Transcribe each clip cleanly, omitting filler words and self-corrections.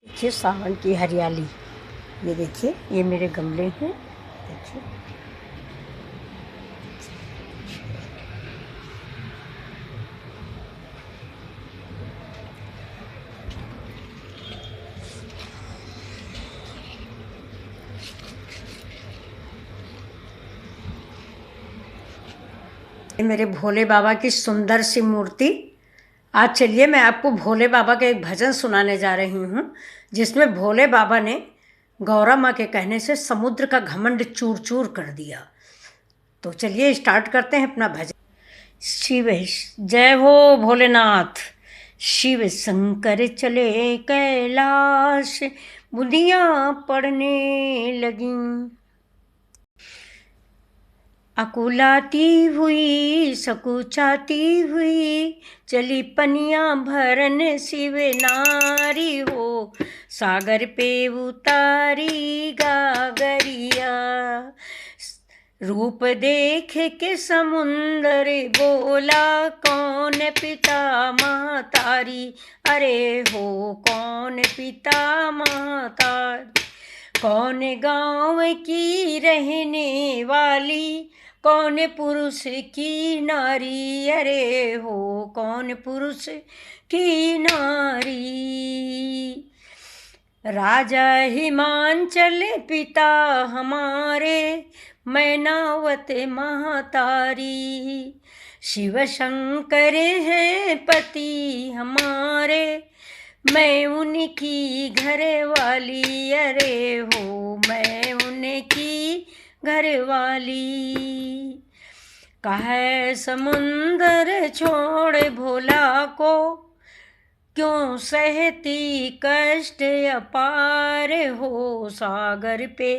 देखिए सावन की हरियाली। ये देखिए, ये मेरे गमले हैं। देखिए ये मेरे भोले बाबा की सुंदर सी मूर्ति। आज चलिए मैं आपको भोले बाबा का एक भजन सुनाने जा रही हूँ, जिसमें भोले बाबा ने गौरा माँ के कहने से समुद्र का घमंड चूर चूर कर दिया। तो चलिए स्टार्ट करते हैं अपना भजन। शिव जय हो भोलेनाथ। शिव शंकर चले कैलाश, बुधियाँ पड़ने लगी। अकुलाती हुई सकुचाती हुई, चली पनिया भरन शिव नारी हो, सागर पे उतारी गागरिया। रूप देख के समुंदर बोला, कौन पिता महतारी, अरे हो कौन पिता महतारी। कौन गाँव की रहने वाली, कौन पुरुष की नारी, अरे हो कौन पुरुष की नारी। राजा हिमांचल पिता हमारे, मैनावत महतारी। शिव शंकर हैं पति हमारे, मैं उनकी घर वाली, अरे हो मैं उनकी घर वाली। कहे समुंदर छोड़ भोला को, क्यों सहती कष्ट अपार हो, सागर पे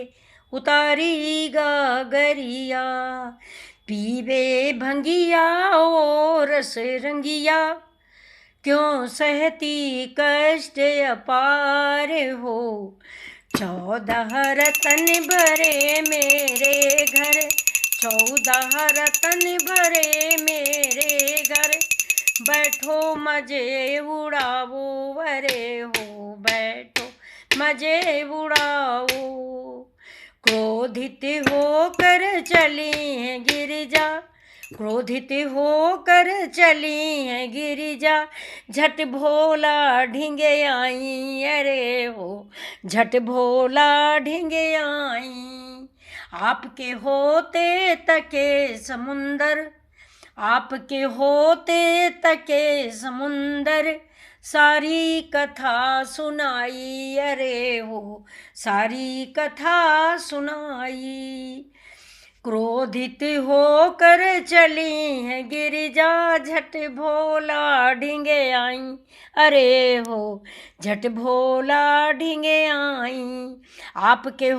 उतारी गागरिया। पीवे भंगिया ओ रस रंगिया, क्यों सहती कष्ट अपार हो। 14 रतन भरे मेरे घर, 14 रतन भरे मेरे घर, बैठो मजे उड़ाओ, अरे हो बैठो मजे उड़ाओ। क्रोधित होकर चली हैं गिरिजा, क्रोधित होकर चली हैं गिरिजा, झट भोला ढींगे आई, अरे हो झट भोला ढींगे आई। आपके होते तके समुंदर, आपके होते तके समुंदर, सारी कथा सुनाई, अरे हो सारी कथा सुनाई। क्रोधित होकर चली हैं गिरिजा, झट भोला ढींगे आई, अरे हो झट भोला ढींगे आई। आपके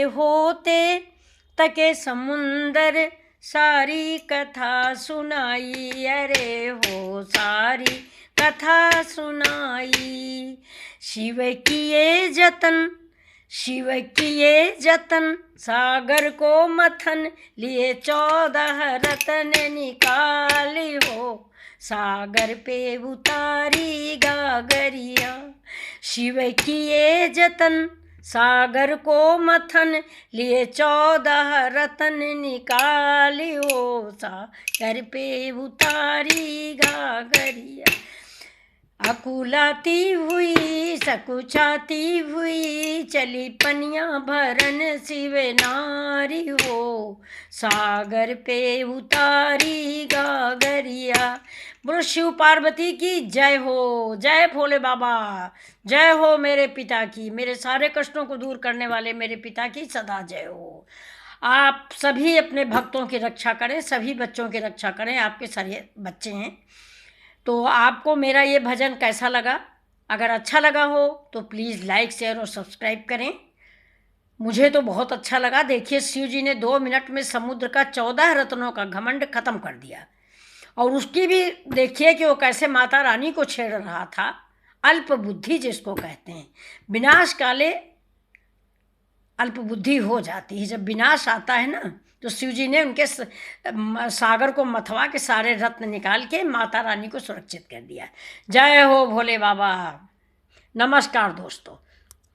होते तके समुंदर, सारी कथा सुनाई, अरे हो सारी कथा सुनाई। शिव किए जतन, शिव किए जतन, सागर को मथन लिए 14 रतन निकाली हो, सागर पे उतारी गागरिया। शिव किए जतन, सागर को मथन लिए 14 रतन निकाली हो, सागर पे उतारी गागरिया। अकुलाती हुई सकुचाती हुई, चली पनिया भरन शिव नारी हो, सागर पे उतारी गागरिया। बोलो शिव पार्वती की जय हो। जय भोले बाबा। जय हो मेरे पिता की, मेरे सारे कष्टों को दूर करने वाले मेरे पिता की सदा जय हो। आप सभी अपने भक्तों की रक्षा करें, सभी बच्चों की रक्षा करें। आपके सारे बच्चे हैं। तो आपको मेरा ये भजन कैसा लगा? अगर अच्छा लगा हो तो प्लीज़ लाइक शेयर और सब्सक्राइब करें। मुझे तो बहुत अच्छा लगा। देखिए शिव जी ने 2 मिनट में समुद्र का 14 रत्नों का घमंड खत्म कर दिया, और उसकी भी देखिए कि वो कैसे माता रानी को छेड़ रहा था। अल्प बुद्धि जिसको कहते हैं, विनाश काले अल्प बुद्धि हो जाती है। जब विनाश आता है ना, तो शिव जी ने उनके सागर को मथवा के सारे रत्न निकाल के माता रानी को सुरक्षित कर दिया। जय हो भोले बाबा। नमस्कार दोस्तों।